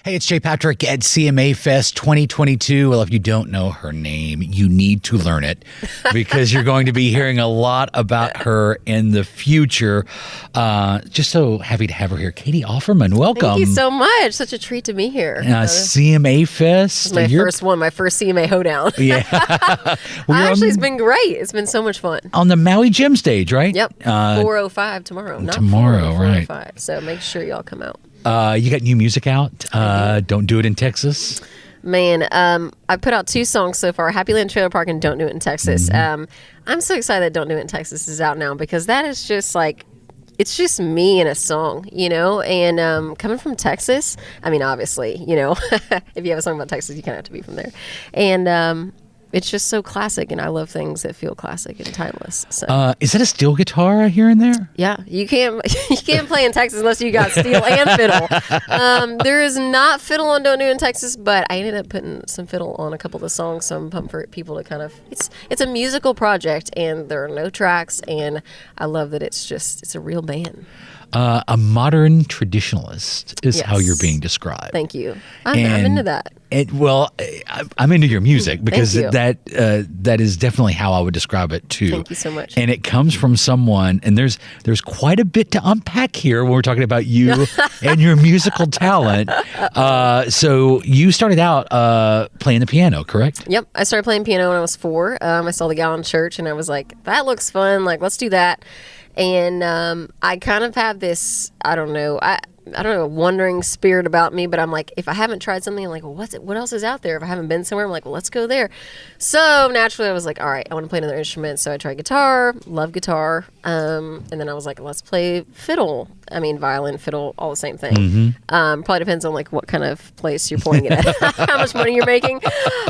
Hey, it's Jay Patrick at CMA Fest 2022. Well, if you don't know her name, you need to learn it because you're going to be hearing a lot about her in the future. Just so happy to have her here. Catie Offerman, welcome. Thank you so much. Such a treat to be here. CMA Fest. My first one, my first CMA hoedown. Yeah. Actually, it's been great. It's been so much fun. On the Maui Gym stage, right? Yep. 4:05 tomorrow. Not tomorrow, 4:05, right. 4:05. So make sure y'all come out. You got new music out. Don't Do It in Texas. Man, I put out 2 songs so far, Happy Land Trailer Park and Don't Do It in Texas. I'm so excited that Don't Do It in Texas is out now because that is just like, it's just me in a song, you know? And coming from Texas, I mean, obviously, you know, if you have a song about Texas, you kind of have to be from there. And it's just so classic, and I love things that feel classic and timeless. So. Is that a steel guitar here and there? Yeah, you can't play in Texas unless you got steel and fiddle. There is not fiddle on Don't Do It in Texas, but I ended up putting some fiddle on a couple of the songs, so I'm pumped for people to kind of. It's a musical project, and there are no tracks, and I love that it's a real band. A modern traditionalist is how you're being described. Thank you. I'm into that. I'm into your music because Thank you. that is definitely how I would describe it too. Thank you so much. And it comes from someone, and there's quite a bit to unpack here when we're talking about you and your musical talent. So you started out playing the piano, correct? Yep, I started playing piano when I was 4. I saw the gal in church, and I was like, "That looks fun. Like, let's do that." And I kind of have this, I don't know, a wandering spirit about me, but I'm like, if I haven't tried something, I'm like, well, what else is out there? If I haven't been somewhere, I'm like, well, let's go there. So naturally I was like, all right, I want to play another instrument. So I tried guitar, love guitar. And then I was like, let's play fiddle. I mean, violin, fiddle, all the same thing. Mm-hmm. Probably depends on like what kind of place you're playing it at, how much money you're making.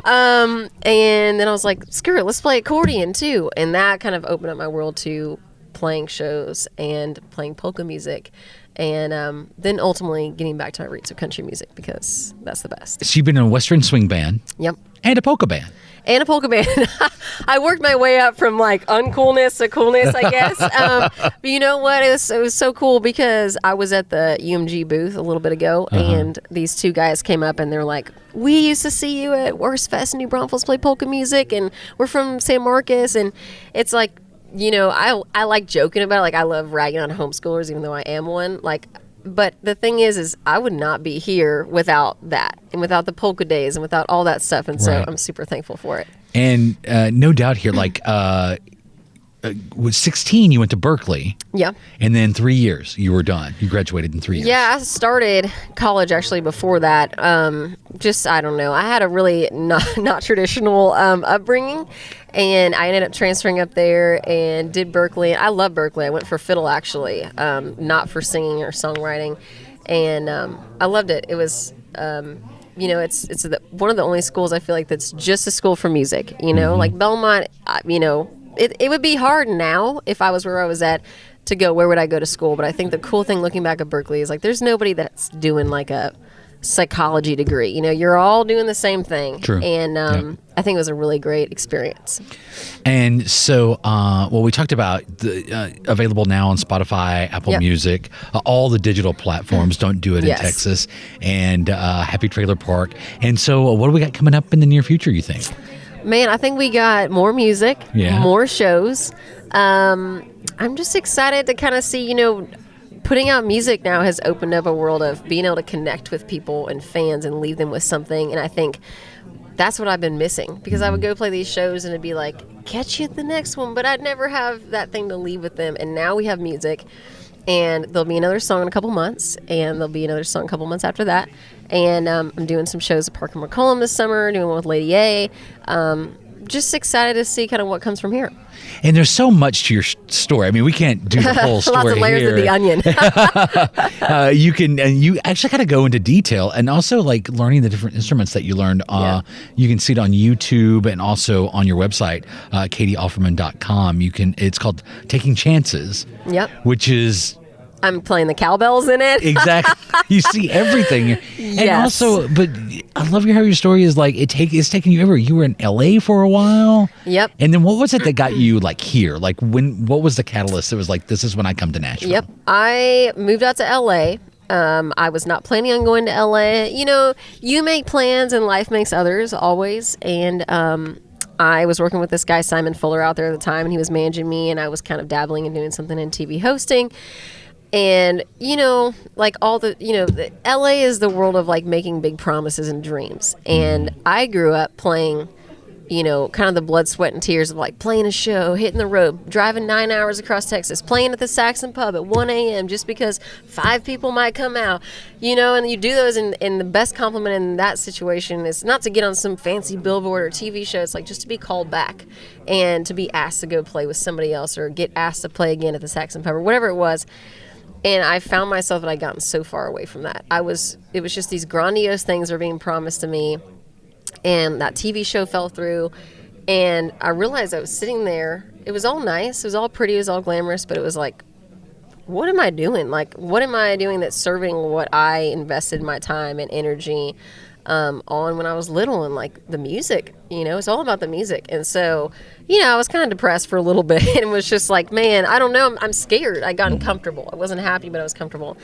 And then I was like, screw it, let's play accordion too. And that kind of opened up my world to playing shows and playing polka music, and then ultimately getting back to my roots of country music because that's the best. So you've been in a Western swing band. Yep. And a polka band. And a polka band. I worked my way up from like uncoolness to coolness, I guess. But you know what? It was so cool because I was at the UMG booth a little bit ago, and these 2 guys came up and they're like, "We used to see you at Worst Fest in New Braunfels play polka music, and we're from San Marcos." And it's like, you know, I like joking about it. Like, I love ragging on homeschoolers, even though I am one. Like, but the thing is I would not be here without that and without the polka days and without all that stuff. And so I'm super thankful for it. And no doubt here, like, was 16, you went to Berkeley. Yeah. And then 3 years, you were done. You graduated in 3 years. Yeah, I started college actually before that. I don't know. I had a really not traditional upbringing, and I ended up transferring up there and did Berkeley. I love Berkeley. I went for fiddle actually, not for singing or songwriting, and I loved it. It was. You know, it's one of the only schools I feel like that's just a school for music. You know, like Belmont. You know, it would be hard now if I was where I was at to go. Where would I go to school? But I think the cool thing looking back at Berkeley is like there's nobody that's doing like a psychology degree. You know, you're all doing the same thing. True. And I think it was a really great experience. And so, we talked about the available now on Spotify, Apple Music, all the digital platforms. Don't Do It in Texas, and Happy Trailer Park. And so, what do we got coming up in the near future, you think? Man, I think we got more music, more shows. I'm just excited to kind of see, you know, putting out music now has opened up a world of being able to connect with people and fans and leave them with something. And I think that's what I've been missing, because I would go play these shows and it'd be like, catch you at the next one, but I'd never have that thing to leave with them. And now we have music, and there'll be another song in a couple months, and there'll be another song a couple months after that. And I'm doing some shows at Park and McCollum this summer, doing one with Lady A. Just excited to see kind of what comes from here. And there's so much to your story. I mean, we can't do the whole story Lots of layers here. of the onion. You actually kind of go into detail, and also like learning the different instruments that you learned. You can see it on YouTube and also on your website, CatieOfferman.com. It's called Taking Chances. Yep. Which is. I'm playing the cowbells in it. Exactly. You see everything. Yes. And also, but I love how your story is like, it's taken you everywhere. You were in LA for a while. Yep. And then what was it that got you like here? Like what was the catalyst that was like, this is when I come to Nashville? Yep. I moved out to LA I was not planning on going to LA. You know, you make plans and life makes others always. And I was working with this guy, Simon Fuller, out there at the time, and he was managing me, and I was kind of dabbling and doing something in TV hosting. And, you know, like all the, you know, the LA is the world of like making big promises and dreams. And I grew up playing, you know, kind of the blood, sweat, and tears of like playing a show, hitting the road, driving 9 hours across Texas, playing at the Saxon Pub at 1 a.m. just because 5 people might come out, you know, and you do those. And the best compliment in that situation is not to get on some fancy billboard or TV show. It's like just to be called back and to be asked to go play with somebody else or get asked to play again at the Saxon Pub or whatever it was. And I found myself that I'd gotten so far away from that. It was just these grandiose things were being promised to me. And that TV show fell through, and I realized I was sitting there. It was all nice. It was all pretty. It was all glamorous. But it was like, what am I doing? Like, what am I doing that's serving what I invested my time and energy on when I was little? And, like, the music, you know, it's all about the music. And so, you know, I was kind of depressed for a little bit and was just like, man, I don't know. I'm scared. I got uncomfortable. I wasn't happy, but I was comfortable.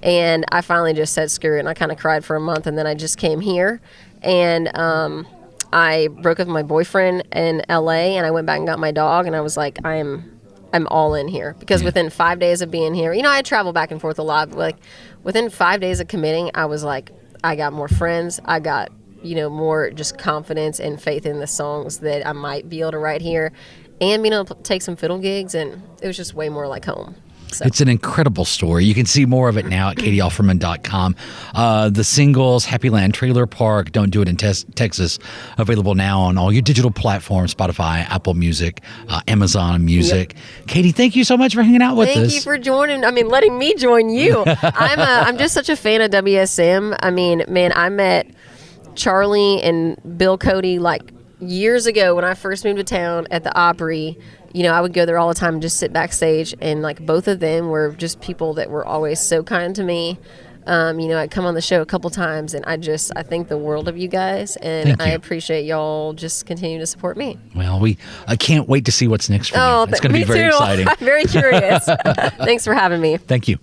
And I finally just said, screw it. And I kind of cried for a month. And then I just came here. And I broke up with my boyfriend in LA, and I went back and got my dog, and I was like, I'm all in here. Because within 5 days of being here, you know, I travel back and forth a lot, but like within 5 days of committing, I was like, I got more friends. I got, you know, more just confidence and faith in the songs that I might be able to write here, and being able to take some fiddle gigs, and it was just way more like home. So. It's an incredible story. You can see more of it now at CatieOfferman.com. The singles, Happy Land Trailer Park, Don't Do It in Texas, available now on all your digital platforms, Spotify, Apple Music, Amazon Music. Yep. Catie, thank you so much for hanging out with us. Thank you for letting me join you. I'm just such a fan of WSM. I mean, man, I met Charlie and Bill Cody like years ago when I first moved to town at the Opry. You know, I would go there all the time and just sit backstage, and like both of them were just people that were always so kind to me. You know, I'd come on the show a couple times, and I think the world of you guys, and I appreciate y'all just continue to support me. Well, I can't wait to see what's next for you. It's going to be very exciting. I'm very curious. Thanks for having me. Thank you.